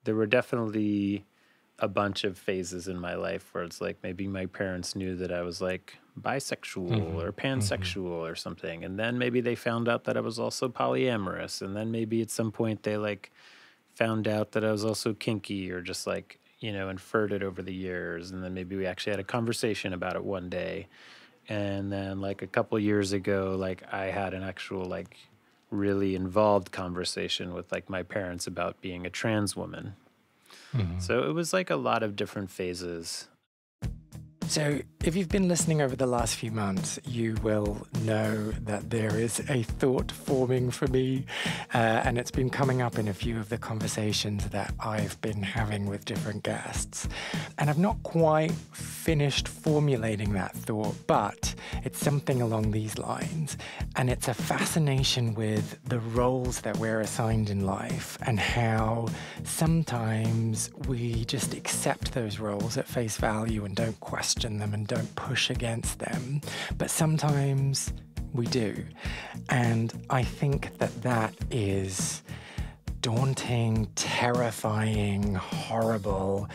there were definitely a bunch of phases in my life where it's like maybe my parents knew that I was like bisexual Hmm. or Hmm. pansexual or something. And then maybe they found out that I was also polyamorous. And then maybe at some point they like found out that I was also kinky or just like, inferred it over the years. And then maybe we actually had a conversation about it one day. And then like a couple years ago, like I had an actual like really involved conversation with like my parents about being a trans woman. Hmm. So it was like a lot of different phases. So, if you've been listening over the last few months, you will know that there is a thought forming for me, and it's been coming up in a few of the conversations that I've been having with different guests. And I've not quite finished formulating that thought, but it's something along these lines. And it's a fascination with the roles that we're assigned in life and how sometimes we just accept those roles at face value and don't question them and don't push against them. But sometimes we do. And I think that that is daunting, terrifying, horrible,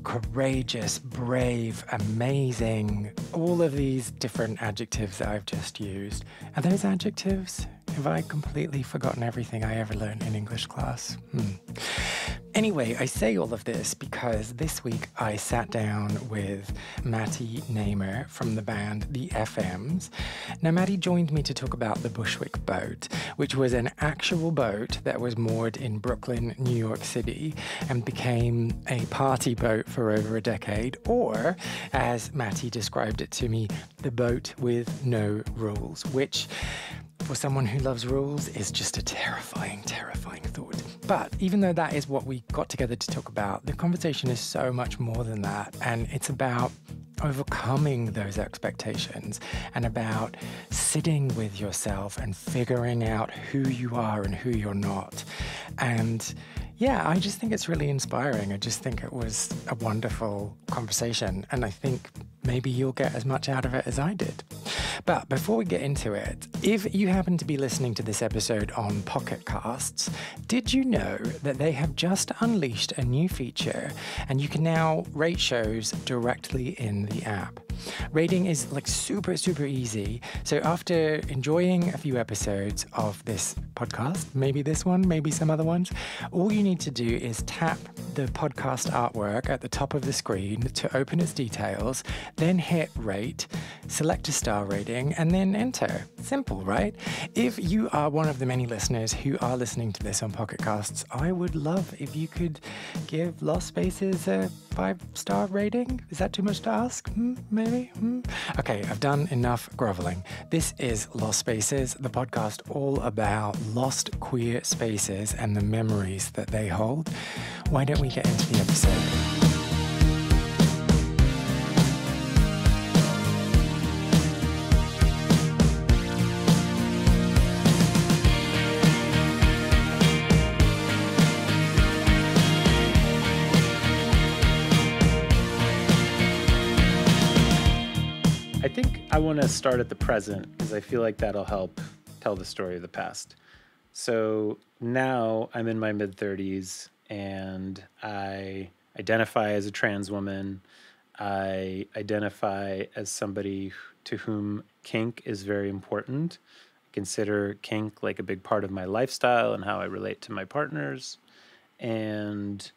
courageous, brave, amazing, all of these different adjectives that I've just used. Are those adjectives? Have I completely forgotten everything I ever learned in English class? Anyway, I say all of this because this week I sat down with Matty Namer from the band The FMs. Now, Matty joined me to talk about the Bushwick Boat, which was an actual boat that was moored in Brooklyn, New York City, and became a party boat for over a decade, or, as Matty described it to me, the boat with no rules, which, for someone who loves rules, is just a terrifying, terrifying thought. But even though that is what we got together to talk about, the conversation is so much more than that. And it's about overcoming those expectations and about sitting with yourself and figuring out who you are and who you're not. And yeah, I just think it's really inspiring. I just think it was a wonderful conversation. And I think maybe you'll get as much out of it as I did. But before we get into it, if you happen to be listening to this episode on Pocket Casts, did you know that they have just unleashed a new feature and you can now rate shows directly in the app? Rating is like super, super easy. So after enjoying a few episodes of this podcast, maybe this one, maybe some other ones, all you need to do is tap the podcast artwork at the top of the screen to open its details, then hit rate, select a star rating, and then enter. Simple, right? If you are one of the many listeners who are listening to this on Pocket Casts, I would love if you could give Lost Spaces a 5-star rating. Is that too much to ask? Maybe? Okay, I've done enough groveling. This is Lost Spaces, the podcast all about lost queer spaces and the memories that they hold. Why don't we get into the episode? I think I want to start at the present because I feel like that'll help tell the story of the past. So now I'm in my mid 30s and I identify as a trans woman. I identify as somebody to whom kink is very important. I consider kink like a big part of my lifestyle and how I relate to my partners. And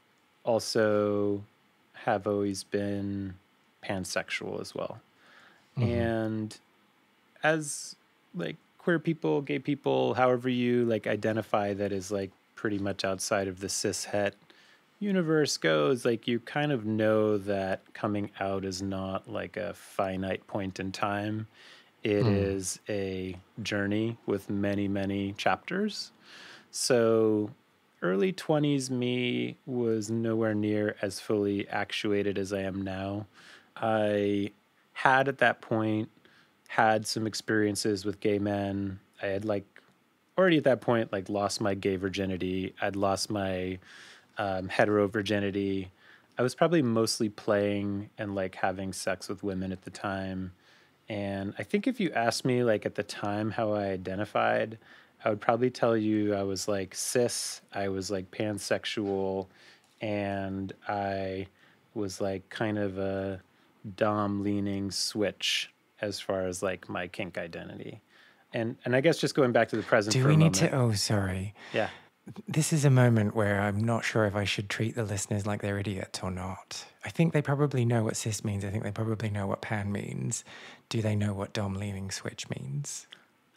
also have always been pansexual as well. And as like queer people, gay people, however you like identify that is like pretty much outside of the cis het universe goes, like you kind of know that coming out is not like a finite point in time. It is a journey with many, many chapters. So early 20s me was nowhere near as fully actuated as I am now. I had at that point had some experiences with gay men. I had like already at that point like lost my gay virginity. I'd lost my hetero virginity. I was probably mostly playing and like having sex with women at the time. And I think if you asked me like at the time how I identified, I would probably tell you I was like cis, I was like pansexual, and I was like kind of a dom leaning switch as far as like my kink identity. And I guess just going back to the present Do for we a need to? moment. Oh, sorry. Yeah. This is a moment where I'm not sure if I should treat the listeners like they're idiots or not. I think they probably know what cis means. I think they probably know what pan means. Do they know what dom leaning switch means?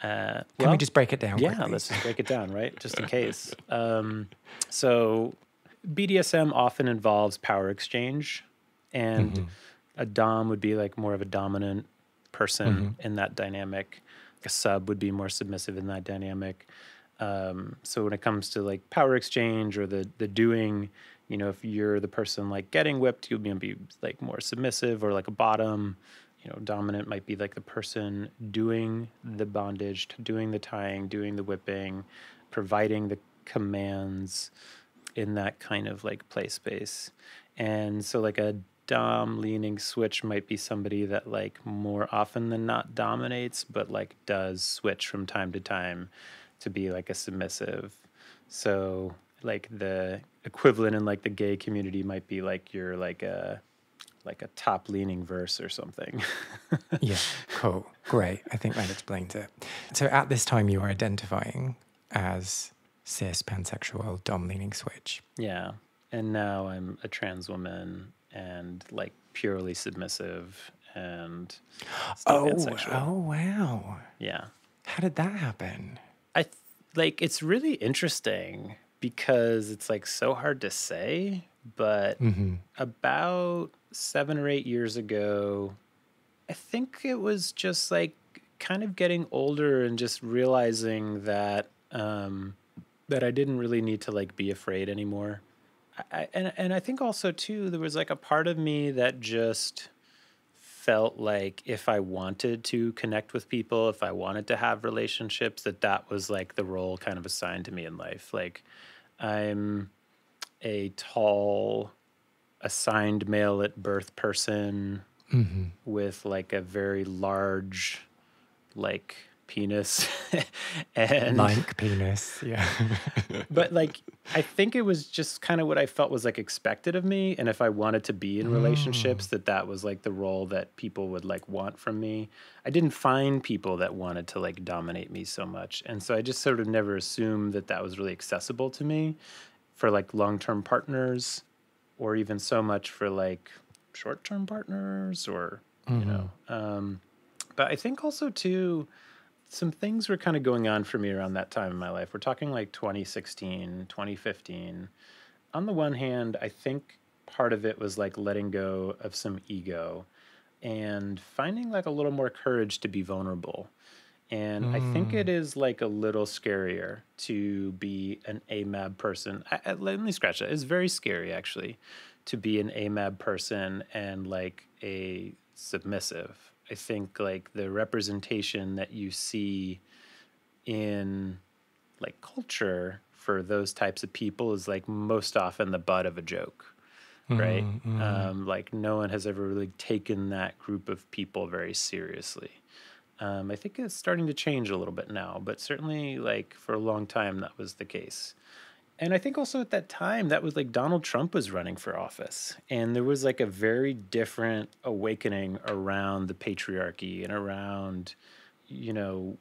Can we Well, just break it down yeah, quickly? let's just break it down, right? Just in case. So BDSM often involves power exchange, and a dom would be like more of a dominant person in that dynamic. A sub would be more submissive in that dynamic. So when it comes to like power exchange or the doing, you know, if you're the person like getting whipped, you'll be like more submissive, or like a bottom. You know, dominant might be like the person doing the bondage, doing the tying, doing the whipping, providing the commands in that kind of like play space. And so like a dom leaning switch might be somebody that like more often than not dominates, but like does switch from time to time to be like a submissive. So like the equivalent in like the gay community might be like you're like a top leaning verse or something. Yeah, cool. Great. I think that explains it. So at this time, you were identifying as cis, pansexual, dom leaning switch. Yeah. And now I'm a trans woman and like purely submissive and still pansexual. Oh, wow. Yeah. How did that happen? Like it's really interesting because it's like so hard to say, but about 7 or 8 years ago, I think it was just like kind of getting older and just realizing that that I didn't really need to like be afraid anymore. And I think also too there was like a part of me that just felt like if I wanted to connect with people, if I wanted to have relationships, that was like the role kind of assigned to me in life. Like I'm a tall, assigned male at birth person with like a very large, like penis, and Like penis, yeah. but like I think it was just kind of what I felt was like expected of me, and if I wanted to be in relationships, that was like the role that people would like want from me. I didn't find people that wanted to like dominate me so much, and so I just sort of never assumed that was really accessible to me for like long-term partners, or even so much for like short-term partners, or you know. But I think also too, some things were kind of going on for me around that time in my life. We're talking like 2016, 2015. On the one hand, I think part of it was like letting go of some ego and finding like a little more courage to be vulnerable. And I think it is like a little scarier to be an AMAB person. Let me scratch that. It's very scary actually to be an AMAB person and like a submissive. I think like the representation that you see in like culture for those types of people is like most often the butt of a joke, right? Like no one has ever really taken that group of people very seriously. I think it's starting to change a little bit now, but certainly like for a long time that was the case. And I think also at that time, that was like Donald Trump was running for office. And there was like a very different awakening around the patriarchy and around, you know,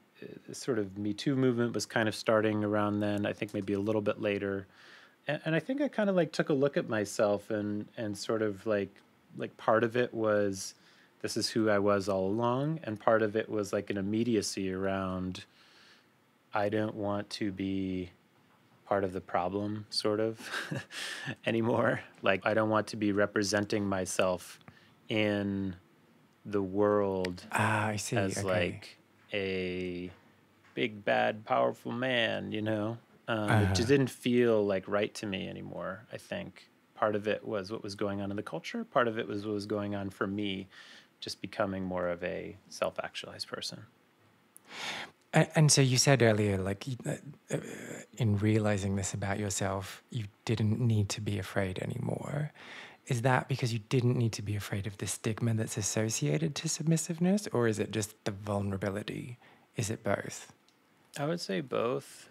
sort of Me Too movement was kind of starting around then, I think maybe a little bit later. And I think I kind of like took a look at myself and sort of like part of it was this is who I was all along. And part of it was like an immediacy around I don't want to be part of the problem sort of anymore. Like I don't want to be representing myself in the world I see. as like a big bad powerful man, you know. It just didn't feel like right to me anymore. I think part of it was what was going on in the culture, part of it was what was going on for me, just becoming more of a self-actualized person. And so you said earlier, like in realizing this about yourself, you didn't need to be afraid anymore. Is that because you didn't need to be afraid of the stigma that's associated to submissiveness, or is it just the vulnerability? Is it both? I would say both.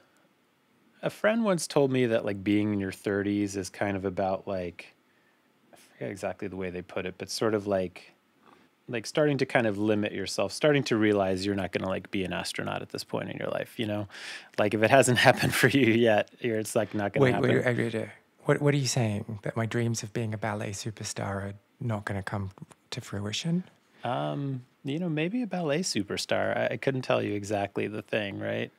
A friend once told me that like being in your 30s is kind of about like, I forget exactly the way they put it, but sort of like starting to kind of limit yourself, starting to realize you're not going to like be an astronaut at this point in your life, you know? Like if it hasn't happened for you yet, it's like not going to happen. Wait. What are you saying? That my dreams of being a ballet superstar are not going to come to fruition? You know, maybe a ballet superstar. I couldn't tell you exactly the thing, right?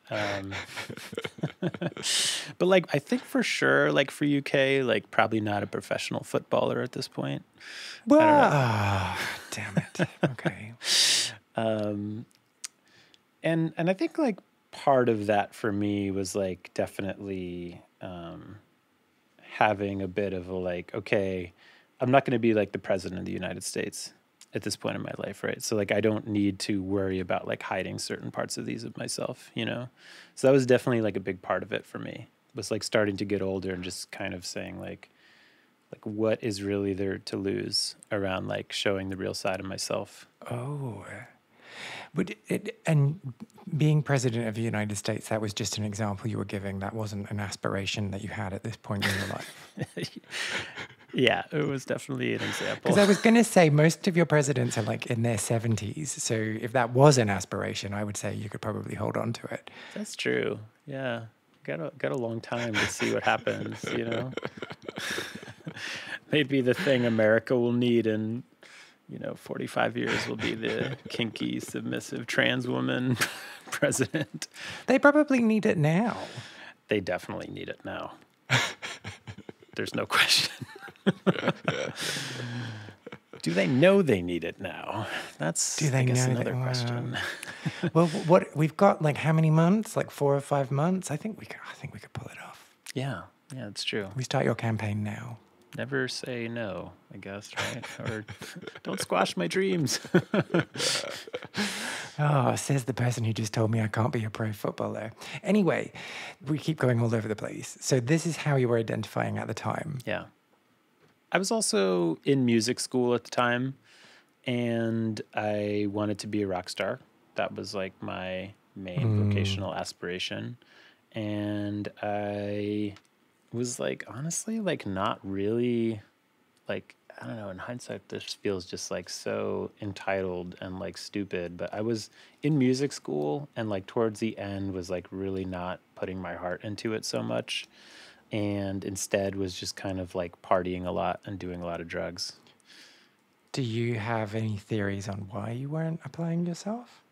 But like, I think for sure, like for UK, like probably not a professional footballer at this point. Well, I don't know. damn it. Okay. And I think like part of that for me was like definitely having a bit of a like, okay, I'm not going to be like the president of the United States at this point in my life, right? So like I don't need to worry about like hiding certain parts of these of myself, you know? So that was definitely like a big part of it for me. Was like starting to get older and just kind of saying like what is really there to lose around like showing the real side of myself. Oh. And being president of the United States, that was just an example you were giving. That wasn't an aspiration that you had at this point in your life. Yeah, it was definitely an example. Because I was going to say, most of your presidents are like in their 70s. So if that was an aspiration, I would say you could probably hold on to it. That's true. Yeah. Got a long time to see what happens, you know? Maybe the thing America will need in, 45 years will be the kinky, submissive trans woman president. They probably need it now. They definitely need it now. There's no question. Do they know they need it now? That's another question. Well, what we've got, like how many months? Like 4 or 5 months? I think we could pull it off. Yeah, it's true. We start your campaign now. Never say no, I guess, right? Or don't squash my dreams. Oh, says the person who just told me I can't be a pro footballer. Anyway, we keep going all over the place. So this is how you were identifying at the time. Yeah. I was also in music school at the time, and I wanted to be a rock star. That was like my main vocational aspiration. And I was like, honestly, like not really, like, I don't know, in hindsight, this feels just like so entitled and like stupid, but I was in music school and like towards the end was like really not putting my heart into it so much. And instead was just kind of like partying a lot and doing a lot of drugs. Do you have any theories on why you weren't applying yourself?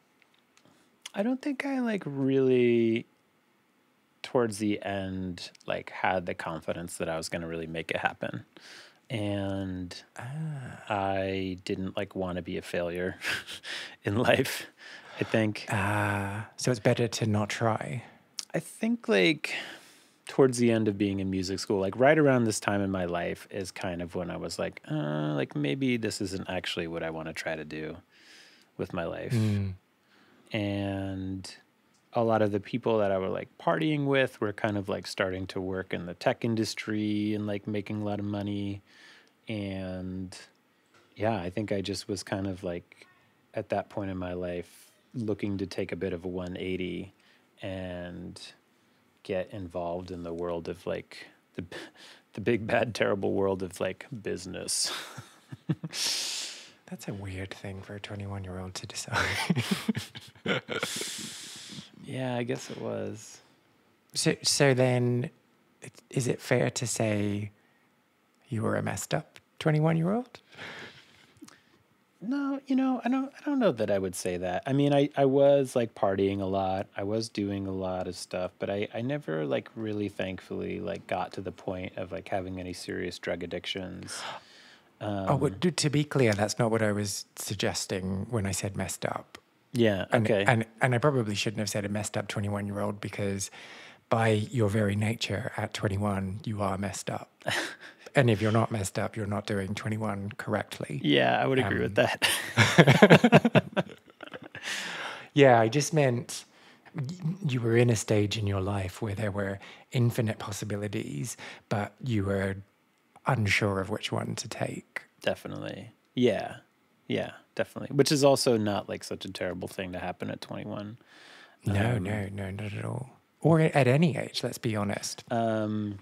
I don't think I like really towards the end like had the confidence that I was going to really make it happen. And I didn't like want to be a failure in life, I think. So it's better to not try. I think like towards the end of being in music school, like right around this time in my life is kind of when I was like maybe this isn't actually what I want to try to do with my life. And a lot of the people that I were like partying with were kind of like starting to work in the tech industry and like making a lot of money. And yeah, I think I just was kind of like at that point in my life looking to take a bit of a 180 and get involved in the world of like the big, bad, terrible world of like business. That's a weird thing for a 21-year-old to decide. Yeah, I guess it was. So then, is it fair to say you were a messed up 21-year-old? No, I don't know that I would say that. I mean, I was like partying a lot. I was doing a lot of stuff, but I never like really thankfully like got to the point of like having any serious drug addictions. To be clear, that's not what I was suggesting when I said messed up. Yeah, okay. And I probably shouldn't have said a messed up 21-year-old because by your very nature at 21, you are messed up. And if you're not messed up, you're not doing 21 correctly. Yeah, I would agree with that. Yeah, I just meant you were in a stage in your life where there were infinite possibilities, but you were unsure of which one to take. Definitely. Yeah, definitely. Which is also not like such a terrible thing to happen at 21. No, not at all. Or at any age, let's be honest. But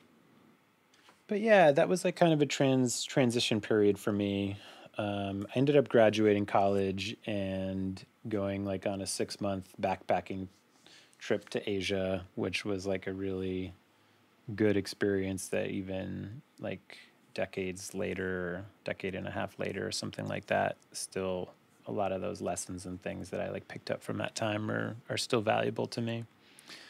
yeah, that was like kind of a transition period for me. I ended up graduating college and going like on a 6-month backpacking trip to Asia, which was like a really good experience that even like decades later, decade and a half later or something like that, still a lot of those lessons and things that I like picked up from that time are still valuable to me.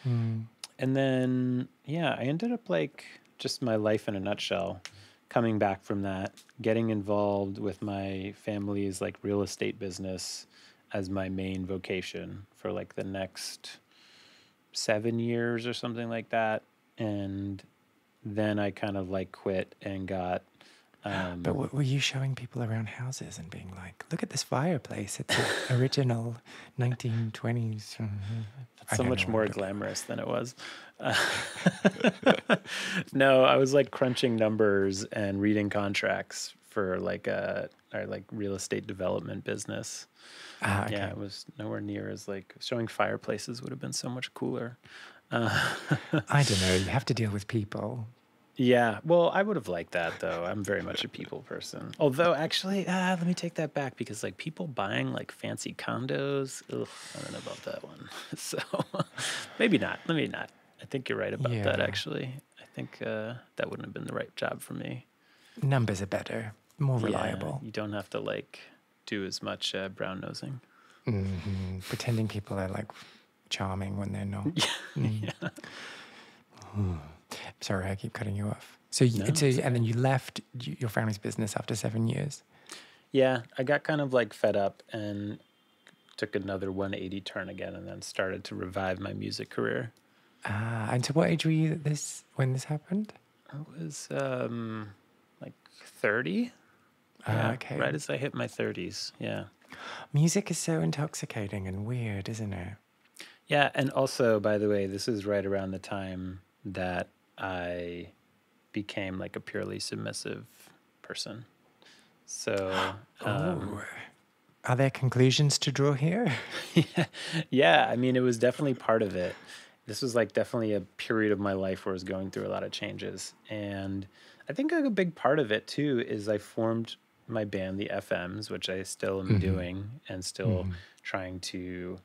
And then, yeah, I ended up like just my life in a nutshell, coming back from that, getting involved with my family's like real estate business as my main vocation for like the next 7 years or something like that. And then I kind of like quit and got. But were you showing people around houses and being like, look at this fireplace? It's an original 1920s. So much more glamorous than it was. No, I was like crunching numbers and reading contracts for like our like real estate development business. Okay. Yeah, it was nowhere near as like showing fireplaces would have been so much cooler. I don't know. You have to deal with people. Yeah, well, I would have liked that though. I'm very much a people person. Although, actually, let me take that back because like people buying like fancy condos, ugh, I don't know about that one. So maybe not. Let me not. I think you're right about that. Actually, I think that wouldn't have been the right job for me. Numbers are better, more reliable. You don't have to like do as much brown nosing. Pretending people are like charming when they're not. Yeah. Sorry, I keep cutting you off. So, and then you left your family's business after 7 years. Yeah, I got kind of like fed up and took another 180 turn again, and then started to revive my music career. And so, what age were you when this happened? I was like 30. Yeah, okay. Right as I hit my 30s. Yeah. Music is so intoxicating and weird, isn't it? Yeah, and also, by the way, this is right around the time that I became like a purely submissive person. So, are there conclusions to draw here? Yeah, I mean, it was definitely part of it. This was like definitely a period of my life where I was going through a lot of changes. And I think like a big part of it too is I formed my band, the FMs, which I still am doing and still trying to,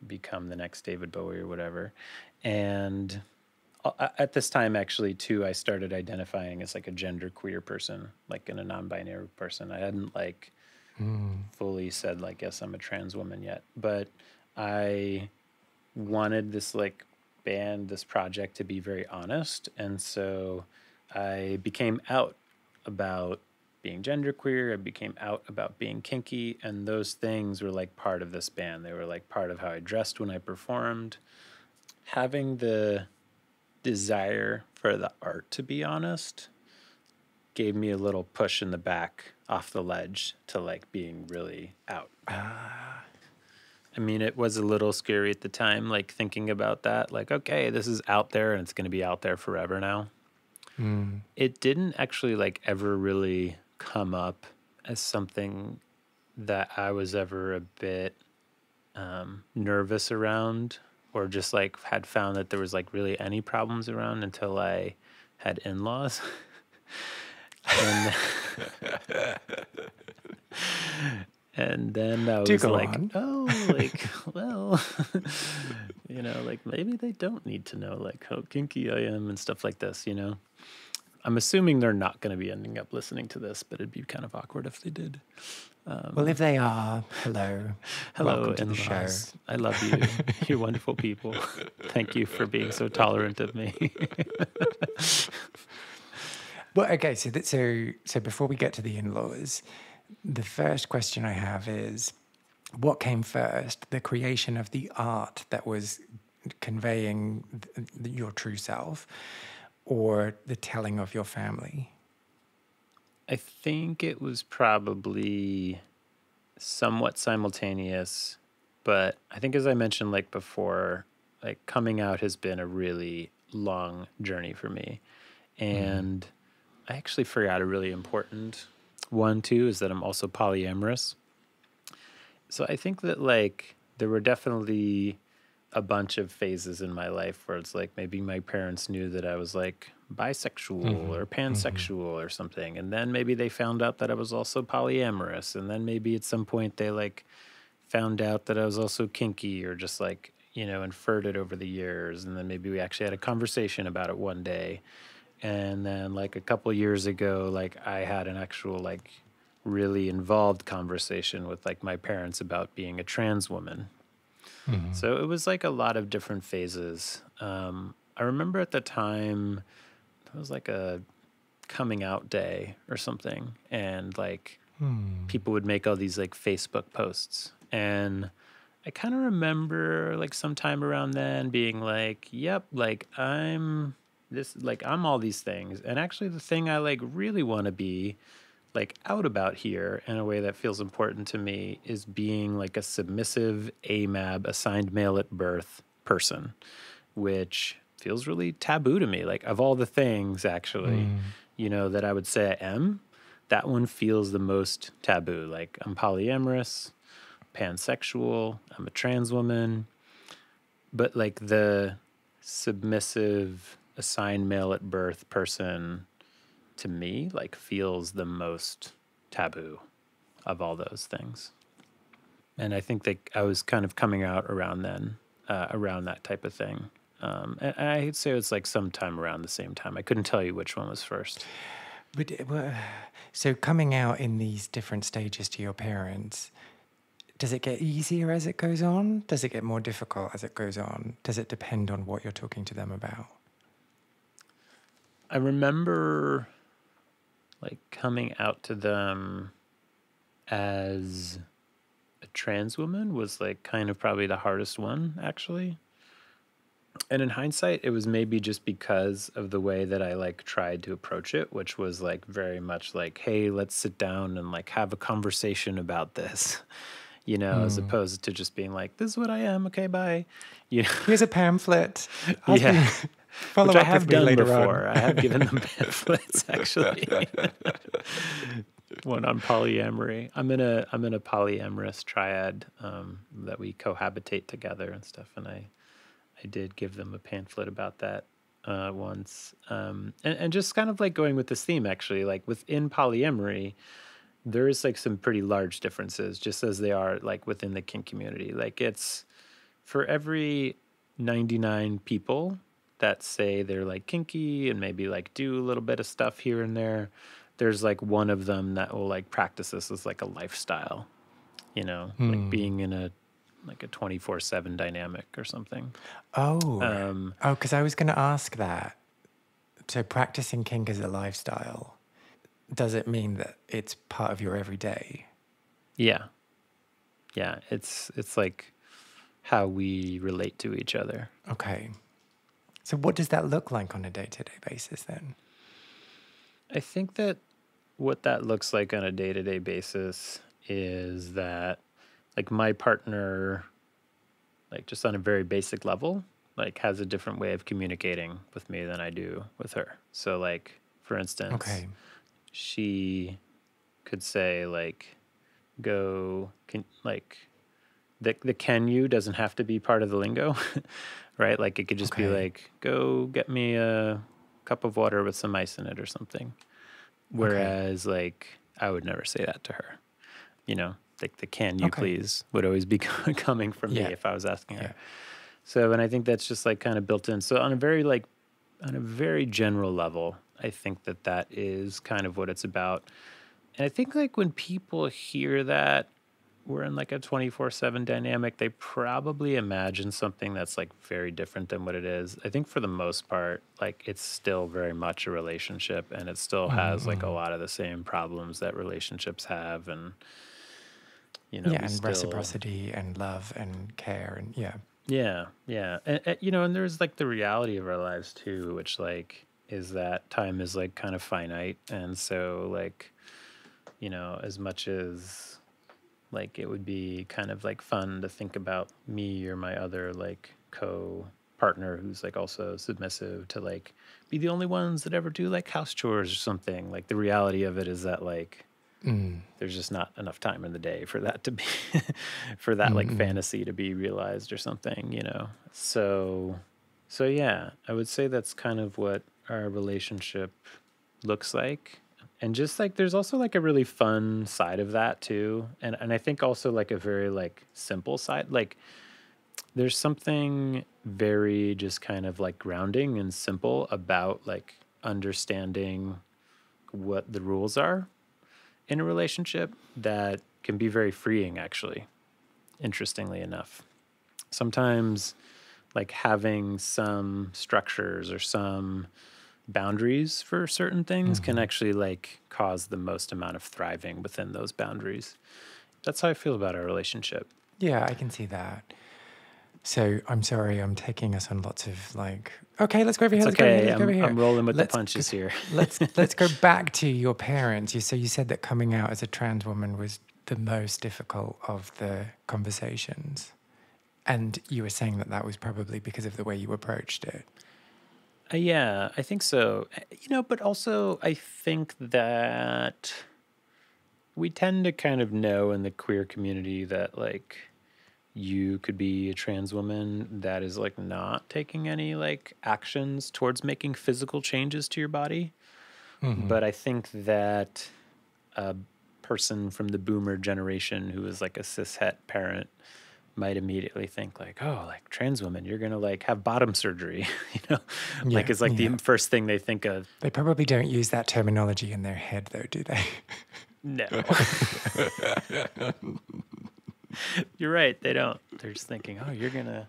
become the next David Bowie or whatever. And at this time, actually, too, I started identifying as like a genderqueer person, like in a non-binary person. I hadn't like fully said like, yes, I'm a trans woman yet, but I wanted this like band, this project to be very honest. And so I became out about being genderqueer. I became out about being kinky. And those things were like part of this band. They were like part of how I dressed when I performed. Having the desire for the art to be honest gave me a little push in the back off the ledge to like being really out. I mean, it was a little scary at the time, like thinking about that, like, okay, this is out there and it's going to be out there forever now. It didn't actually like ever really come up as something that I was ever a bit nervous around, or just like had found that there was like really any problems around until I had in-laws. And then I was like, oh, like, well, like maybe they don't need to know like how kinky I am and stuff like this, I'm assuming they're not going to be ending up listening to this, but it'd be kind of awkward if they did. Well, if they are, hello. Welcome to the show. I love you. You're wonderful people. Thank you for being so tolerant of me. Well, okay, so before we get to the in-laws, the first question I have is, what came first, the creation of the art that was conveying your true self, or the telling of your family? I think it was probably somewhat simultaneous, but I think, as I mentioned like before, like coming out has been a really long journey for me. And I actually forgot a really important one too, is that I'm also polyamorous. So I think that like there were definitely a bunch of phases in my life where it's like maybe my parents knew that I was like bisexual or pansexual or something. And then maybe they found out that I was also polyamorous. And then maybe at some point they like found out that I was also kinky or just like, inferred it over the years. And then maybe we actually had a conversation about it one day. And then like a couple years ago, like I had an actual like really involved conversation with like my parents about being a trans woman. So it was like a lot of different phases. I remember at the time it was like a coming out day or something, and like people would make all these like Facebook posts, and I kind of remember like sometime around then being like, "Yep, like I'm this, like I'm all these things," and actually the thing I like really want to be like out about here in a way that feels important to me is being like a submissive AMAB, assigned male at birth person, which feels really taboo to me. Like of all the things actually, that I would say I am, that one feels the most taboo. Like I'm polyamorous, pansexual, I'm a trans woman, but like the submissive, assigned male at birth person to me like feels the most taboo of all those things. And I think that I was kind of coming out around then, around that type of thing. And I'd say it's like sometime around the same time. I couldn't tell you which one was first. But so coming out in these different stages to your parents, does it get easier as it goes on? Does it get more difficult as it goes on? Does it depend on what you're talking to them about? I remember like coming out to them as a trans woman was like kind of probably the hardest one, actually. And in hindsight, it was maybe just because of the way that I like tried to approach it, which was like very much like, hey, let's sit down and like have a conversation about this, as opposed to just being like, this is what I am. Okay, bye. Here's a pamphlet. Yeah. Follow Which up I have with me done later before. on. I have given them pamphlets actually. One on polyamory. I'm in a polyamorous triad that we cohabitate together and stuff, and I did give them a pamphlet about that once. And just kind of like going with this theme actually, like within polyamory, there is like some pretty large differences, just as they are like within the kink community. Like it's for every 99 people that say they're like kinky and maybe like do a little bit of stuff here and there, there's like one of them that will like practice this as like a lifestyle, like being in a 24/7 dynamic or something. Because I was going to ask that. So practicing kink as a lifestyle, does it mean that it's part of your everyday? Yeah. Yeah. It's like how we relate to each other. Okay. So what does that look like on a day-to-day basis then? I think that what that looks like on a day-to-day basis is that like my partner, like just on a very basic level, like has a different way of communicating with me than I do with her. So like, for instance, she could say like, the can you doesn't have to be part of the lingo, right? Like it could just be like, go get me a cup of water with some ice in it or something. Whereas like, I would never say that to her, like the can you please would always be coming from me if I was asking her. So, and I think that's just like kind of built in. So on a very general level, I think that is kind of what it's about. And I think like when people hear that we're in like a 24/7 dynamic, they probably imagine something that's like very different than what it is. I think for the most part, like it's still very much a relationship, and it still has like a lot of the same problems that relationships have. And, and reciprocity and love and care and Yeah. And there's like the reality of our lives too, which like is that time is like kind of finite. And so like, as much as like it would be kind of like fun to think about me or my other like co-partner who's like also submissive to like be the only ones that ever do like house chores or something. Like the reality of it is that like There's just not enough time in the day for that to be, for that like fantasy to be realized or something, you know? So yeah, I would say that's kind of what our relationship looks like. And just like, there's also like a really fun side of that too. And I think also like a very like simple side, like there's something very just kind of like grounding and simple about like understanding what the rules are in a relationship that can be very freeing, actually, interestingly enough. Sometimes, like having some structures or some boundaries for certain things can actually like cause the most amount of thriving within those boundaries. That's how I feel about our relationship. Yeah, I can see that. So I'm sorry, I'm taking us on lots of like, okay, let's go over here, It's let's go over here, okay. let's go over here. I'm rolling with the Let's punches here. let's go back to your parents. So you said that coming out as a trans woman was the most difficult of the conversations. And you were saying that that was probably because of the way you approached it. Yeah, I think so. You know, but also I think that we tend to kind of know in the queer community that like you could be a trans woman that is like not taking any like actions towards making physical changes to your body. But I think that a person from the boomer generation who is like a cishet parent might immediately think like, oh, like trans women, you're gonna like have bottom surgery, you know, like it's like the first thing they think of. They probably don't use that terminology in their head though, do they? No. You're right. They don't. They're just thinking, oh, you're going to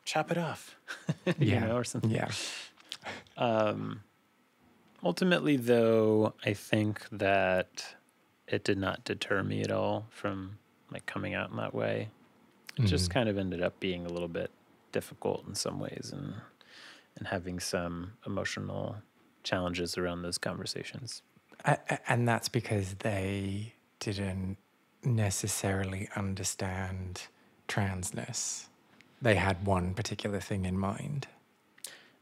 chop it off, you know, or something. Yeah. Ultimately, though, I think that it did not deter me at all from like coming out in that way. It just kind of ended up being a little bit difficult in some ways and having some emotional challenges around those conversations. And that's because they didn't necessarily understand transness. They had one particular thing in mind.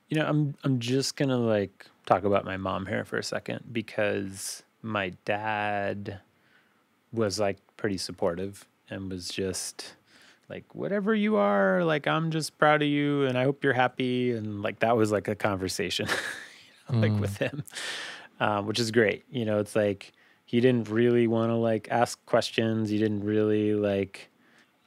You know, I'm just gonna like talk about my mom here for a second because my dad was like pretty supportive and was just like, whatever you are, like I'm just proud of you and I hope you're happy, and like that was like a conversation like with him, which is great. You know, it's like he didn't really want to like ask questions. He didn't really like,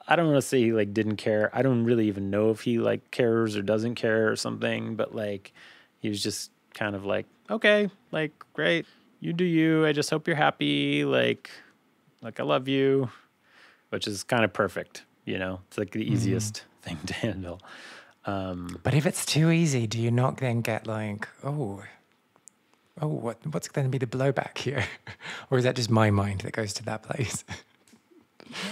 I don't want to say he like didn't care. I don't really even know if he like cares or doesn't care or something, but like he was just kind of like, okay, like great, you do you. I just hope you're happy. Like I love you, which is kind of perfect. You know, it's like the easiest thing to handle. But if it's too easy, do you not then get like, what's going to be the blowback here? Or is that just my mind that goes to that place?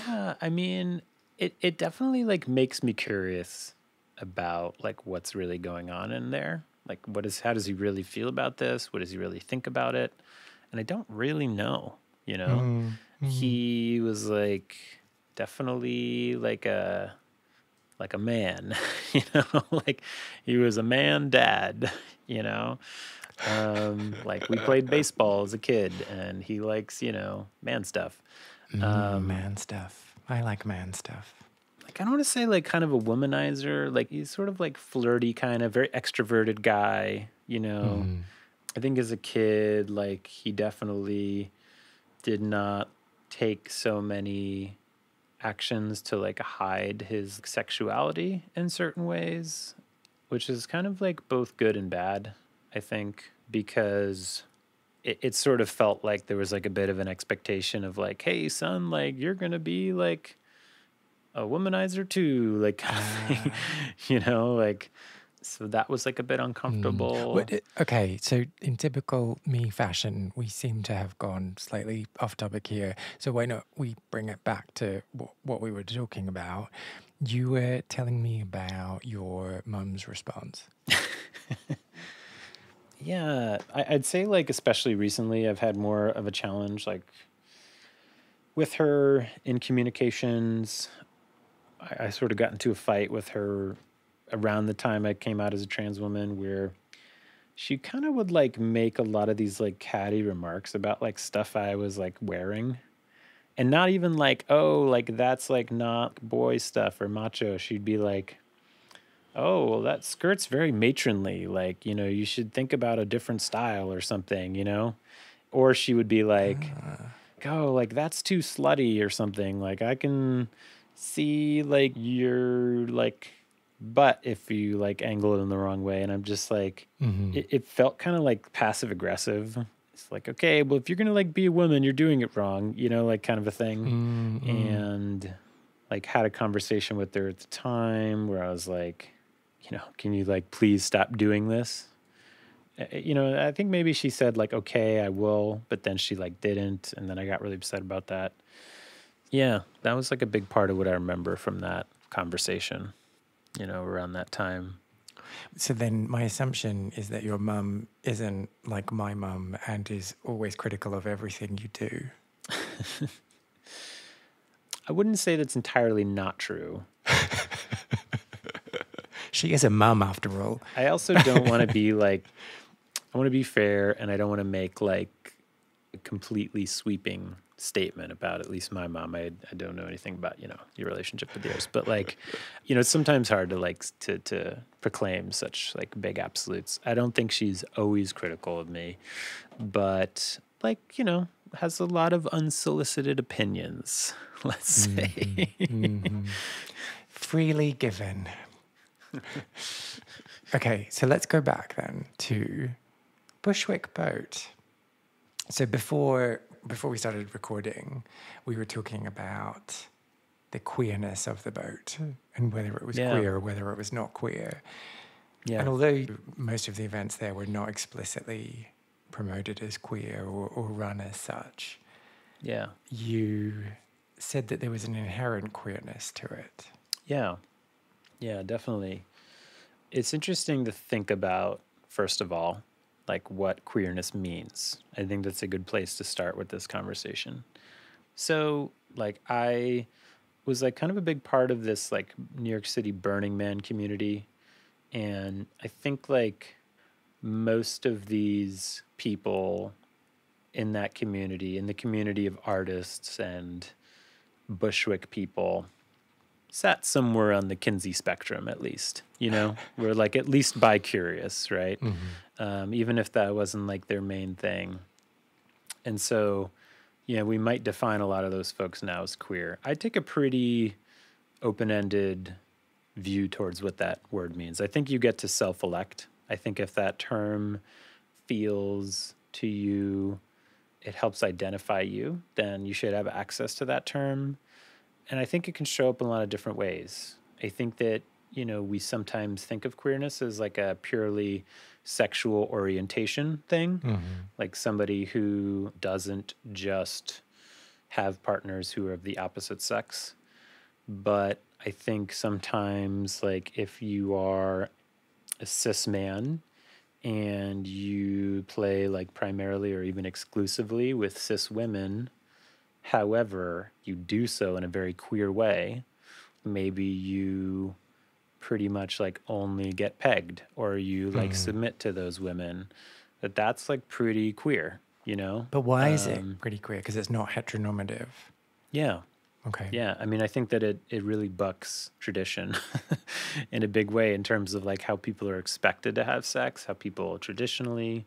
Yeah, I mean, it definitely like makes me curious about like what's really going on in there. Like how does he really feel about this? What does he really think about it? And I don't really know, you know? He was like definitely like a man, you know, like he was a man dad, you know. Like we played baseball as a kid and he likes, you know, man stuff. Man stuff. I like man stuff. Like I don't want to say like kind of a womanizer, like he's sort of like flirty, kind of very extroverted guy, you know. I think as a kid, like he definitely did not take so many actions to like hide his sexuality in certain ways, which is kind of like both good and bad, I think, because it sort of felt like there was like a bit of an expectation of like, hey son, like you're gonna be like a womanizer too, like kind of thing, you know, like, so that was like a bit uncomfortable. Okay, so in typical me fashion, we seem to have gone slightly off topic here. So why not we bring it back to what we were talking about? You were telling me about your mum's response. Yeah, I'd say like especially recently I've had more of a challenge like with her in communications. I sort of got into a fight with her around the time I came out as a trans woman where she kind of would like make a lot of these like catty remarks about like stuff I was like wearing. And not even like, oh, like that's like not boy stuff or macho. She'd be like, oh, well, that skirt's very matronly. Like, you should think about a different style or something. Or she would be like, oh, like that's too slutty or something. Like, I can see like your like butt if you like angle it in the wrong way. And I'm just like, it felt kind of like passive aggressive. It's like, okay, well, if you're going to like be a woman, you're doing it wrong, like kind of a thing. And like had a conversation with her at the time where I was like, can you like please stop doing this? I think maybe she said like, okay, I will, but then she like didn't. And then I got really upset about that. Yeah, that was like a big part of what I remember from that conversation, around that time. So then my assumption is that your mum isn't like my mum and is always critical of everything you do. I wouldn't say that's entirely not true. She is a mum after all. I also don't want to be like, I want to be fair, and I don't want to make like a completely sweeping statement about at least my mom. I don't know anything about, your relationship with yours, but like, it's sometimes hard to like to proclaim such like big absolutes. I don't think she's always critical of me, but like, has a lot of unsolicited opinions, let's say. Freely given. Okay, so let's go back then to Bushwick Boat. So before we started recording, we were talking about the queerness of the boat and whether it was queer or whether it was not queer. Yeah. And although most of the events there were not explicitly promoted as queer or run as such, you said that there was an inherent queerness to it. Yeah, definitely. It's interesting to think about, first of all, like what queerness means. I think that's a good place to start with this conversation. So, like, I was like kind of a big part of this like New York City Burning Man community. And I think like most of these people in that community, in the community of artists and Bushwick people, sat somewhere on the Kinsey spectrum, at least, we're like at least bi-curious, right? Even if that wasn't like their main thing. And so, we might define a lot of those folks now as queer. I take a pretty open-ended view towards what that word means. I think you get to self-elect. I think if that term feels to you, it helps identify you, then you should have access to that term. And I think it can show up in a lot of different ways. I think that, we sometimes think of queerness as like a purely sexual orientation thing, like somebody who doesn't just have partners who are of the opposite sex. But I think sometimes, like, if you are a cis man and you play like primarily or even exclusively with cis women, however, you do so in a very queer way, maybe you pretty much like only get pegged or you like submit to those women, that's like pretty queer, But why is it pretty queer? Because it's not heteronormative. Yeah. Okay. Yeah. I mean, I think that it really bucks tradition in a big way in terms of like how people are expected to have sex, how people traditionally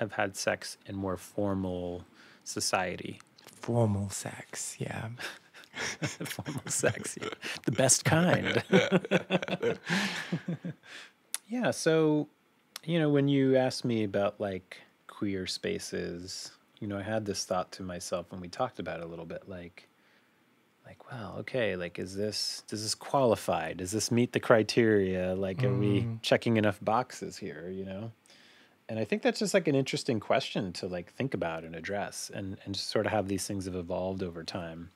have had sex in more formal society. Formal sex, yeah. Formal sex, yeah. The best kind. Yeah, so, when you asked me about like queer spaces, I had this thought to myself when we talked about it a little bit, like, wow, okay, like, does this qualify? Does this meet the criteria? Like, are we checking enough boxes here, And I think that's just like an interesting question to like think about and address and just sort of how these things have evolved over time.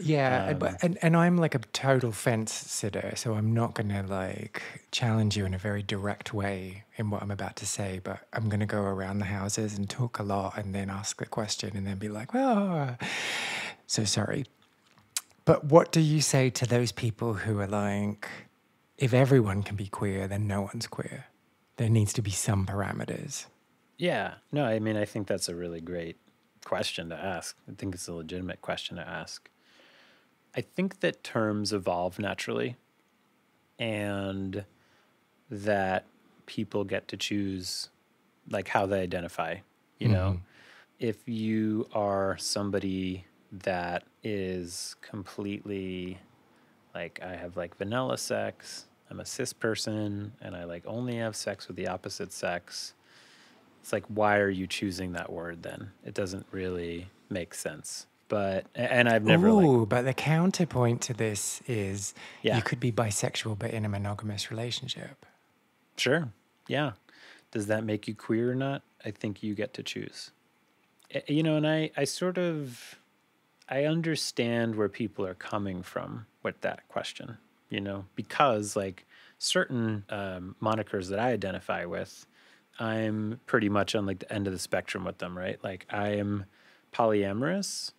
Yeah. And I'm like a total fence sitter, so I'm not going to like challenge you in a very direct way in what I'm about to say, but I'm going to go around the houses and talk a lot and then ask the question and then be like, well, so sorry. But what do you say to those people who are like, if everyone can be queer, then no one's queer? There needs to be some parameters. Yeah. No, I mean, I think that's a really great question to ask. I think it's a legitimate question to ask. I think that terms evolve naturally and that people get to choose like how they identify, you know? If you are somebody that is completely like, I have like vanilla sex, I'm a cis person, and I like only have sex with the opposite sex, it's like, why are you choosing that word then? It doesn't really make sense. But, and I've never Ooh, but the counterpoint to this is yeah, you could be bisexual but in a monogamous relationship. sure. Yeah. Does that make you queer or not? I think you get to choose. You know, and I sort of, I understand where people are coming from with that question, you know, because like certain monikers that I identify with, I'm pretty much on like the end of the spectrum with them, right? Like I am polyamorous,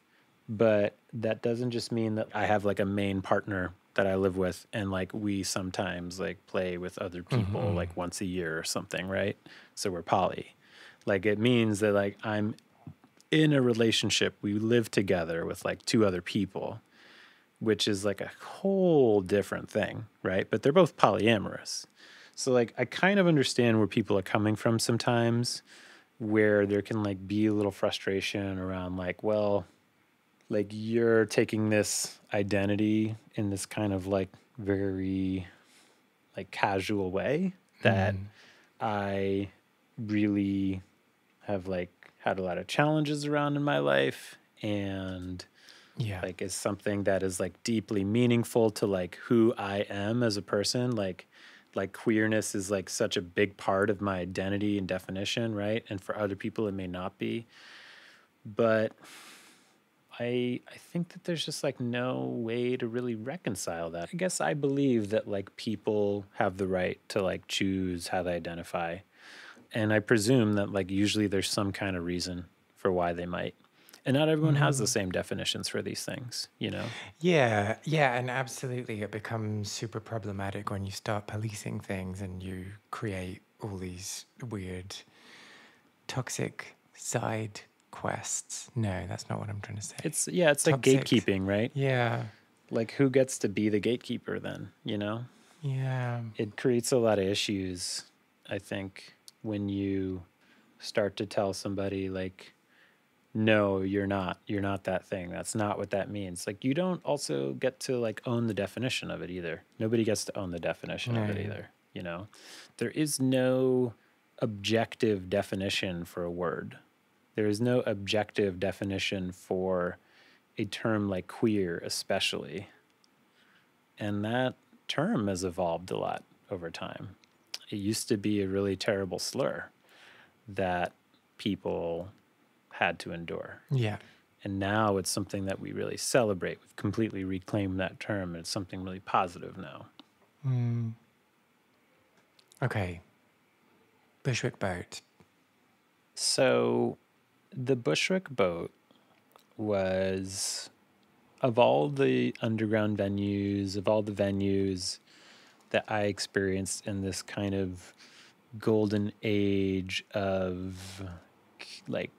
but that doesn't just mean that I have like a main partner that I live with and like we sometimes like play with other people like once a year or something, right? So we're poly. Like it means that like I'm in a relationship, we live together with like two other people, which is like a whole different thing, right? But they're both polyamorous. So like I kind of understand where people are coming from sometimes, where there can like be a little frustration around like, well, like you're taking this identity in this kind of like very like casual way that I really have like had a lot of challenges around in my life and Yeah. like is something that is like deeply meaningful to like who I am as a person. Like queerness is like such a big part of my identity and definition, right? And for other people it may not be. But I think that there's just like no way to really reconcile that. I guess I believe that like people have the right to like choose how they identify. And I presume that like usually there's some kind of reason for why they might. And not everyone has the same definitions for these things, you know? Yeah, yeah, and absolutely. It becomes super problematic when you start policing things and you create all these weird, toxic side quests. No, that's not what I'm trying to say. It's like Toxic. gatekeeping, right? Yeah, Like who gets to be the gatekeeper then, you know? yeah, It creates a lot of issues, I think, when you start to tell somebody like, no, you're not that thing, that's not what that means. Like you don't also get to like own the definition of it either. Nobody gets to own the definition of it no, either, you know? There is no objective definition for a word. There is no objective definition for a term like queer especially. And that term has evolved a lot over time. It used to be a really terrible slur that people had to endure. yeah. And now it's something that we really celebrate. We've completely reclaimed that term, and it's something really positive now. Okay. Bushwick Boat. So the Bushwick Boat was, of all the underground venues, of all the venues that I experienced in this kind of golden age of like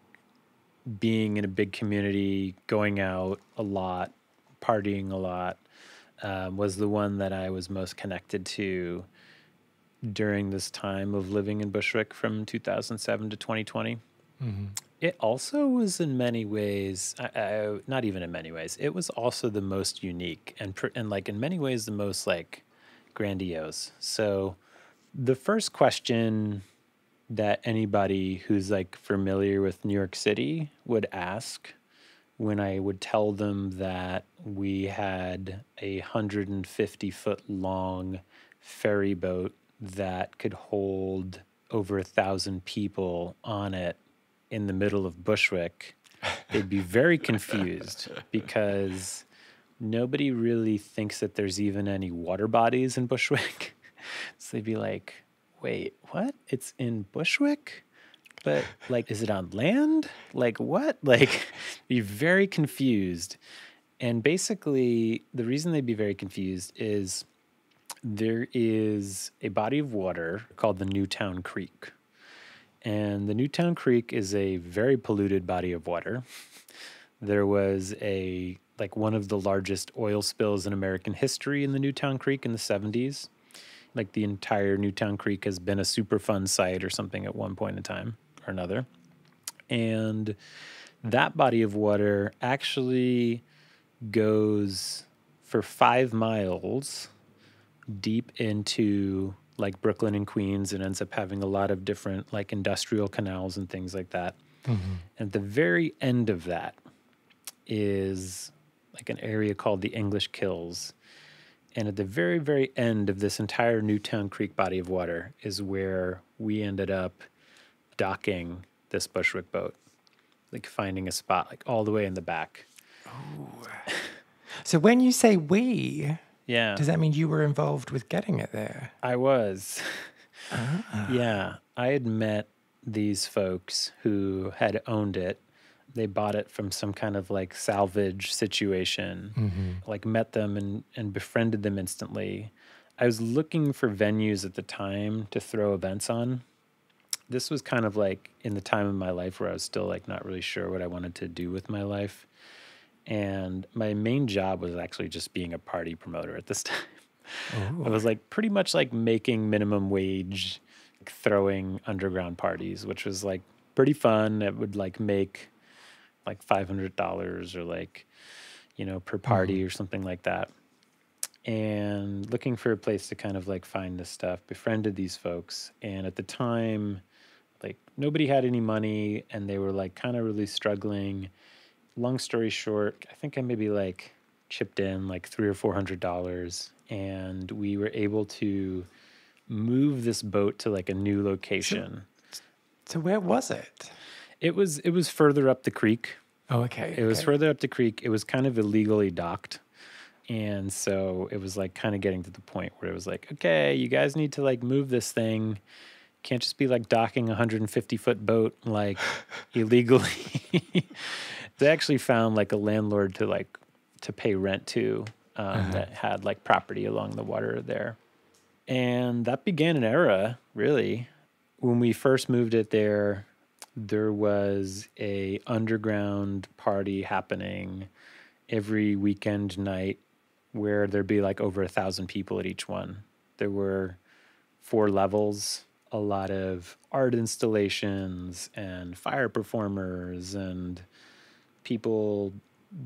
being in a big community, going out a lot, partying a lot, was the one that I was most connected to during this time of living in Bushwick from 2007 to 2020. It also was in many ways, not even in many ways, it was also the most unique and like in many ways the most like grandiose. So the first question that anybody who's like familiar with New York City would ask when I would tell them that we had a 150-foot long ferry boat that could hold over 1,000 people on it in the middle of Bushwick, they'd be very confused because nobody really thinks that there's even any water bodies in Bushwick. So they'd be like, wait, what? It's in Bushwick? But like, is it on land? Like what? Like be very confused. And basically the reason they'd be very confused is there is a body of water called the Newtown Creek. And the Newtown Creek is a very polluted body of water. There was one of the largest oil spills in American history in the Newtown Creek in the 70s. Like the entire Newtown Creek has been a Superfund site or something at one point in time or another. And that body of water actually goes for 5 miles deep into like Brooklyn and Queens and ends up having a lot of different like industrial canals and things like that. Mm-hmm. At the very end of that is like an area called the English Kills. And at the very, very end of this entire Newtown Creek body of water is where we ended up docking this Bushwick boat, like finding a spot like all the way in the back. Oh. So when you say we, yeah, does that mean you were involved with getting it there? I was. Yeah, I had met these folks who had owned it. They bought it from some kind of like salvage situation, like met them and befriended them instantly. I was looking for venues at the time to throw events on. This was kind of like in the time of my life where I was still like not really sure what I wanted to do with my life. And my main job was actually just being a party promoter at this time. Ooh. I was like pretty much like making minimum wage, like, throwing underground parties, which was like pretty fun. It would like make like $500 or like, per party or something like that. And looking for a place to kind of like find this stuff, befriended these folks. And at the time, like nobody had any money and they were like kind of really struggling. Long story short, I think I maybe like chipped in like $300 or $400, and we were able to move this boat to like a new location. So where was it? It was further up the creek. Oh, okay. It was further up the creek. It was kind of illegally docked. And so it was like kind of getting to the point where it was like, okay, you guys need to like move this thing. Can't just be like docking a 150-foot boat like illegally. They actually found like a landlord to pay rent to that had like property along the water there. And that began an era, really. When we first moved it there was a underground party happening every weekend night where there'd be like over 1,000 people at each one. There were 4 levels, a lot of art installations and fire performers and people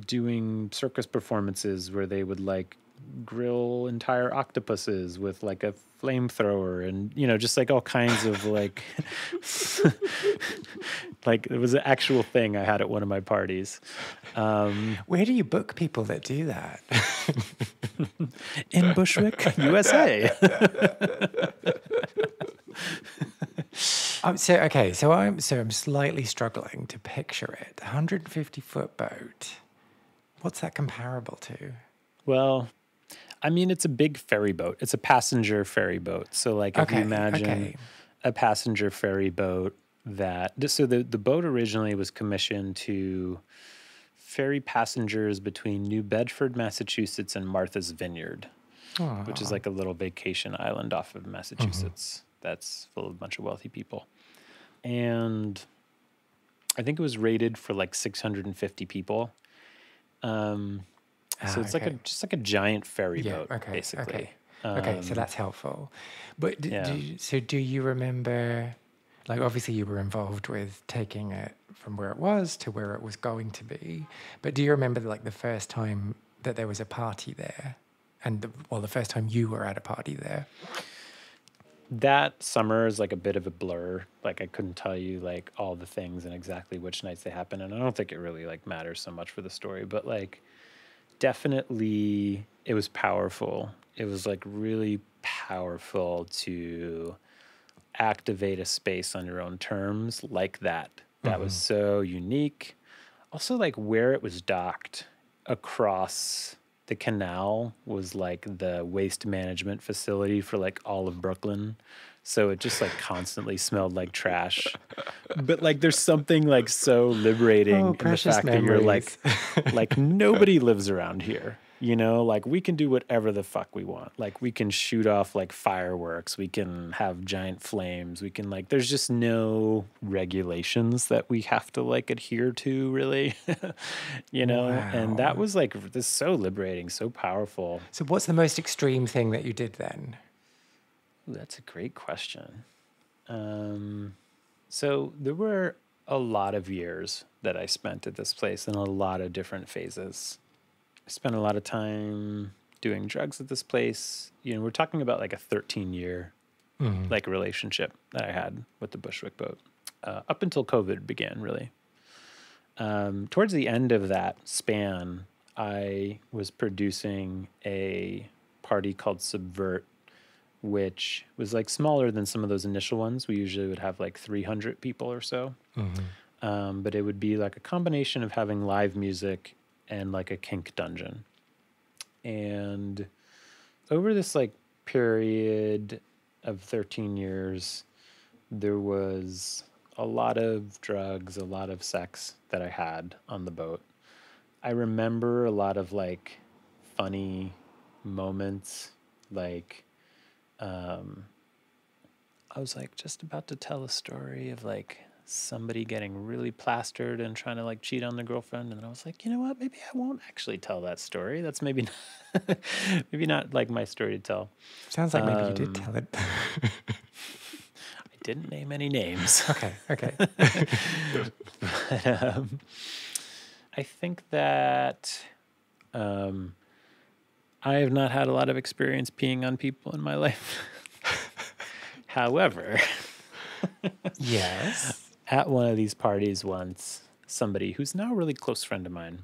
doing circus performances where they would like grill entire octopuses with like a flamethrower and just like all kinds of like like it was an actual thing I had at one of my parties. Where do you book people that do that? In Bushwick, USA. So I'm slightly struggling to picture it. 150-foot boat. What's that comparable to? Well, I mean, it's a big ferry boat. It's a passenger ferry boat. So, like, if you imagine a passenger ferry boat so the boat originally was commissioned to ferry passengers between New Bedford, Massachusetts, and Martha's Vineyard, which is like a little vacation island off of Massachusetts that's full of a bunch of wealthy people. And I think it was rated for like 650 people. So it's just like a giant ferry boat, basically. Okay, so that's helpful. But do you remember, like obviously you were involved with taking it from where it was to where it was going to be, but do you remember like the first time that there was a party there? And the first time you were at a party there? That summer is like a bit of a blur. Like I couldn't tell you like all the things and exactly which nights they happened. And I don't think it really like matters so much for the story, but like definitely it was powerful. It was like really powerful to activate a space on your own terms like that. That was so unique. Also like where it was docked across the canal was like the waste management facility for like all of Brooklyn. So it just like constantly smelled like trash. But like there's something like so liberating in the fact that you're like nobody lives around here. You know, like we can do whatever the fuck we want. Like we can shoot off like fireworks. We can have giant flames. We can like, there's just no regulations that we have to like adhere to really, you know? And that Wow. was like, this so liberating, so powerful. So what's the most extreme thing that you did then? Ooh, that's a great question. So there were a lot of years that I spent at this place in a lot of different phases. I spent a lot of time doing drugs at this place. You know, we're talking about like a 13-year like relationship that I had with the Bushwick Boat up until COVID began, really. Towards the end of that span, I was producing a party called Subvert, which was like smaller than some of those initial ones. We usually would have like 300 people or so. But it would be like a combination of having live music and like a kink dungeon. And over this like period of 13 years, there was a lot of drugs, a lot of sex that I had on the boat. I remember a lot of like funny moments, like I was like just about to tell a story of like somebody getting really plastered and trying to like cheat on their girlfriend, and then I was like, you know what, maybe I won't actually tell that story. That's maybe not, maybe not like my story to tell. Sounds like maybe you did tell it. I didn't name any names. Okay. But, I think that I have not had a lot of experience peeing on people in my life. However, Yes. at one of these parties once, somebody who's now a really close friend of mine,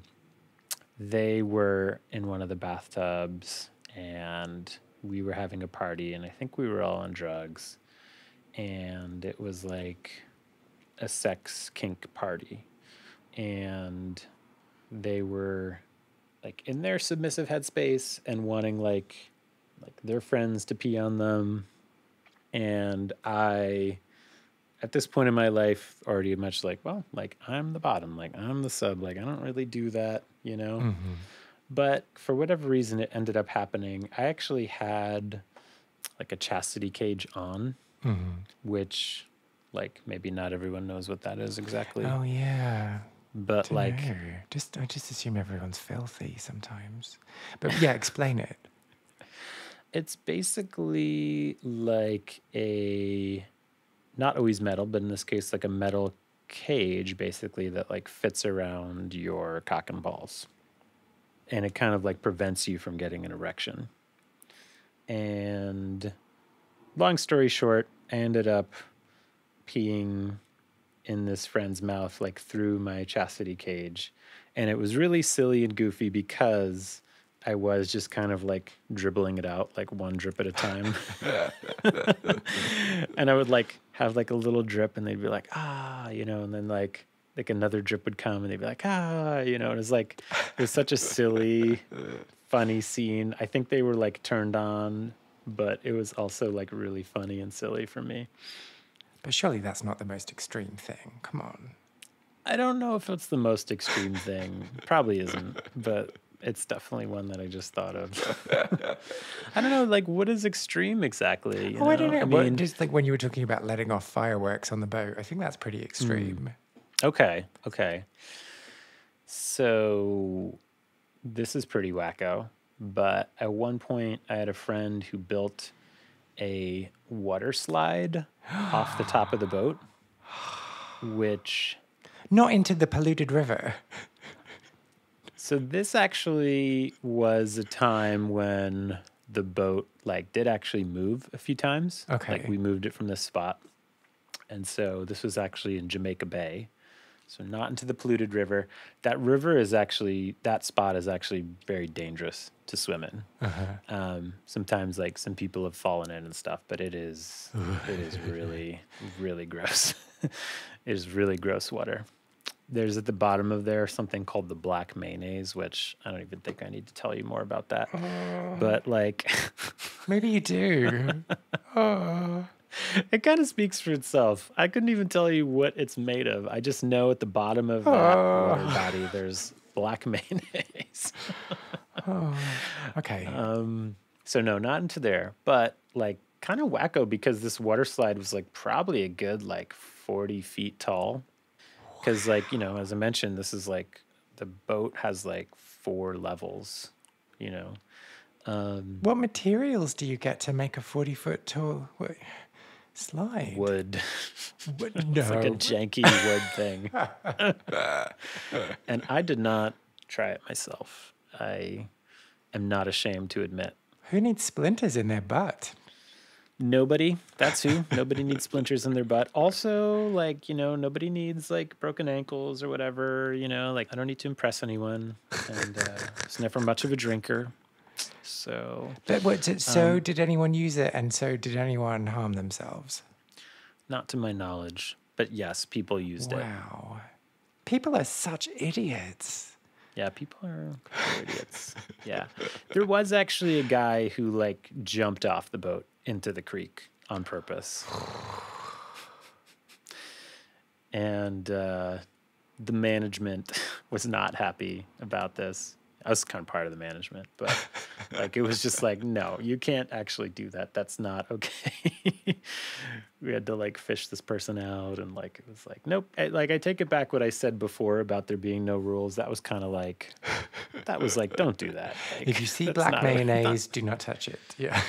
they were in one of the bathtubs and we were having a party, and I think we were all on drugs, and it was like a sex kink party, and they were like in their submissive headspace and wanting like their friends to pee on them. And I, at this point in my life, already much like, well, like I'm the bottom, like I'm the sub, like I don't really do that, you know? But for whatever reason, it ended up happening. I actually had like a chastity cage on, which like maybe not everyone knows what that is exactly. Oh yeah. But like, No. I just assume everyone's filthy sometimes. But yeah, explain it. it's basically like a, not always metal, but in this case, like a metal cage basically that like fits around your cock and balls. And it kind of like prevents you from getting an erection. And long story short, I ended up peeing in this friend's mouth, like through my chastity cage. And it was really silly and goofy because I was just kind of like dribbling it out, like one drip at a time. And I would like have like a little drip and they'd be like, ah, you know, and then like another drip would come and they'd be like, ah, you know, and it was such a silly, funny scene. I think they were like turned on, but it was also like really funny and silly for me. But surely that's not the most extreme thing. Come on. I don't know if it's the most extreme thing. Probably isn't, but it's definitely one that I just thought of. I don't know, like, what is extreme exactly? You I don't know. I Well, mean, just like when you were talking about letting off fireworks on the boat, I think that's pretty extreme. okay. So this is pretty wacko, but at one point I had a friend who built a water slide off the top of the boat, which... Not into the polluted river. So this actually was a time when the boat like did actually move a few times. Okay. Like we moved it from this spot. And so this was actually in Jamaica Bay. So not into the polluted river. That spot is actually very dangerous to swim in. Sometimes like some people have fallen in and stuff, but it is really, really gross. It is really gross water. There's at the bottom of there something called the black mayonnaise, which I don't even think I need to tell you more about that. But like... Maybe you do. It kind of speaks for itself. I couldn't even tell you what it's made of. I just know at the bottom of that water body, there's black mayonnaise. Oh, okay. So no, not into there, but like kind of wacko because this water slide was like probably a good like 40 feet tall. Because like, you know, as I mentioned, this is like the boat has like 4 levels, you know. What materials do you get to make a 40-foot tall slide? Wood. What? It's like a No. janky wood thing. And I did not try it myself. I am not ashamed to admit. Who needs splinters in their butt? Nobody. That's who. Nobody needs splinters in their butt. Also, like, you know, nobody needs like broken ankles or whatever, you know, like I don't need to impress anyone. And I was never much of a drinker. So, But so did anyone use it, and so did anyone harm themselves? not to my knowledge, but yes, people used it. Wow. People are such idiots. Yeah, people are idiots. Yeah. There was actually a guy who like jumped off the boat into the creek on purpose. And the management was not happy about this. I was kind of part of the management, but like it was just like, no, you can't actually do that. That's not okay. We had to like fish this person out, and like it was like, nope. I take it back what I said before about there being no rules. That was kind of like, don't do that. Like, If you see that's black not mayonnaise, do not touch it. Yeah.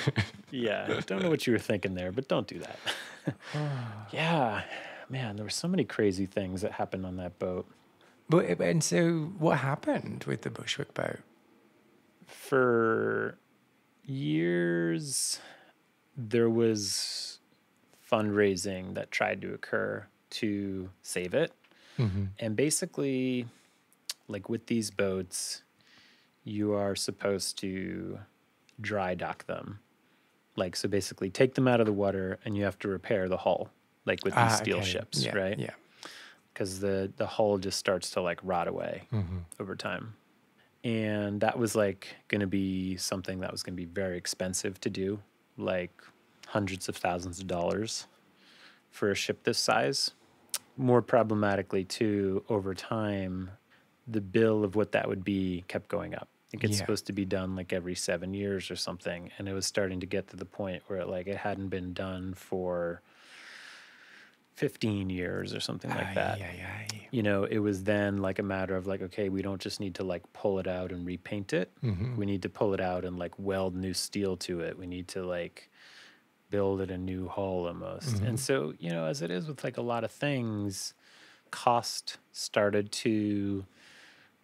yeah, don't know what you were thinking there, but don't do that. Yeah, man, there were so many crazy things that happened on that boat. And so what happened with the Bushwick boat? For years, there was fundraising that tried to occur to save it. Mm-hmm. And basically, like with these boats, you are supposed to dry dock them. Like, so basically take them out of the water and you have to repair the hull, like with these steel ships, yeah, right? Yeah. Because the hull just starts to like rot away over time. And that was like going to be something that was going to be very expensive to do, like hundreds of thousands of dollars for a ship this size. More problematically too, over time, the bill of what that would be kept going up. I think it's supposed to be done like every 7 years or something. And it was starting to get to the point where it hadn't been done for 15 years or something like that. You know, it was then like a matter of like, okay, we don't just need to like pull it out and repaint it. We need to pull it out and like weld new steel to it. We need to like build it a new hull almost. And so, you know, as it is with like a lot of things, cost started to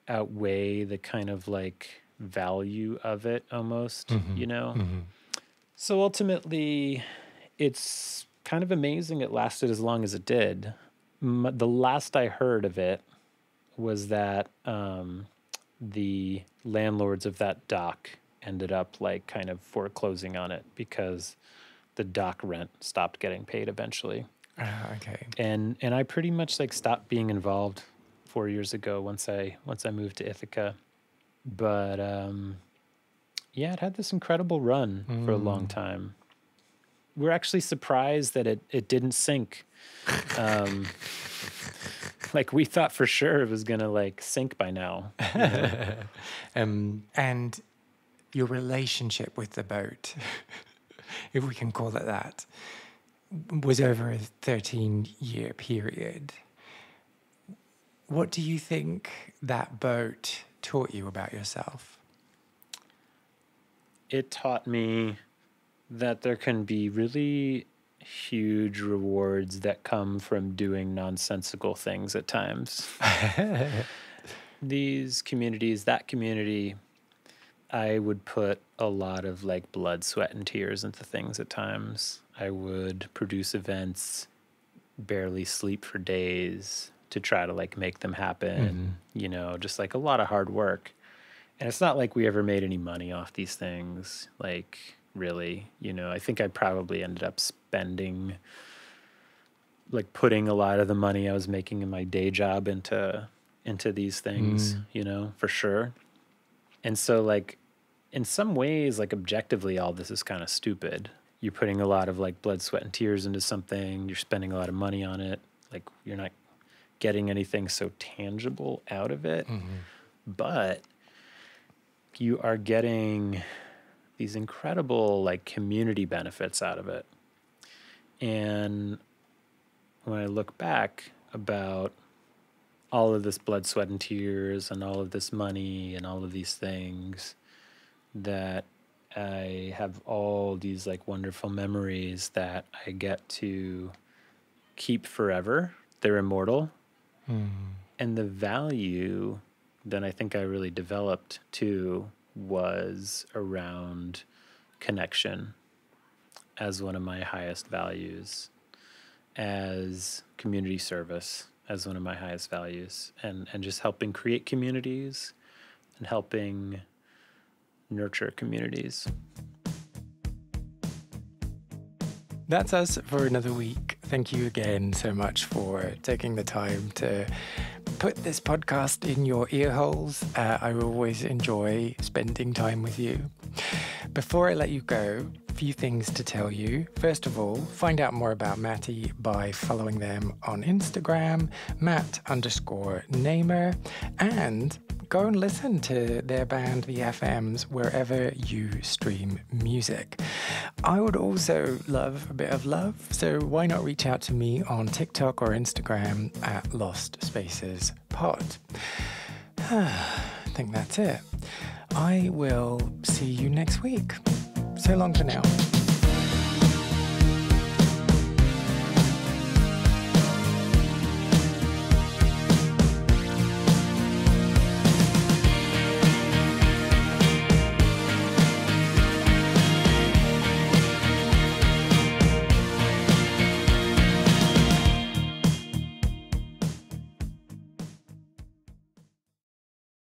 outweigh the kind of like value of it almost, you know? So ultimately, it's kind of amazing it lasted as long as it did. The last I heard of it was that the landlords of that dock ended up like kind of foreclosing on it because the dock rent stopped getting paid eventually. Okay. And I pretty much like stopped being involved 4 years ago once I moved to Ithaca. But yeah, it had this incredible run for a long time. We're actually surprised that it didn't sink. Like we thought for sure it was gonna like sink by now. You know? And your relationship with the boat, if we can call it that, was over a 13-year period. What do you think that boat taught you about yourself? It taught me that there can be really huge rewards that come from doing nonsensical things at times. These communities, that community, I would put a lot of like blood, sweat, and tears into things at times. I would produce events, barely sleep for days to try to like make them happen, you know, just like a lot of hard work. And it's not like we ever made any money off these things, like really, you know. I think I probably ended up spending, like putting a lot of the money I was making in my day job into these things, you know, for sure. And so like in some ways, like objectively, all this is kind of stupid. You're putting a lot of like blood, sweat, and tears into something. You're spending a lot of money on it. Like you're not getting anything so tangible out of it. But you are getting these incredible like community benefits out of it. And when I look back about all of this blood, sweat, and tears, and all of this money, and all of these things, that I have all these like wonderful memories that I get to keep forever. They're immortal. And the value that I think I really developed too was around connection as one of my highest values, as community service as one of my highest values, and just helping create communities and helping nurture communities. That's us for another week. Thank you again so much for taking the time to put this podcast in your ear holes. I always enjoy spending time with you. Before I let you go, a few things to tell you. First of all, find out more about Matty by following them on Instagram, Matt_Namer, and go and listen to their band, The FMs, wherever you stream music. I would also love a bit of love, so why not reach out to me on TikTok or Instagram at Lost Spaces Pod. I think that's it. I will see you next week. So long for now.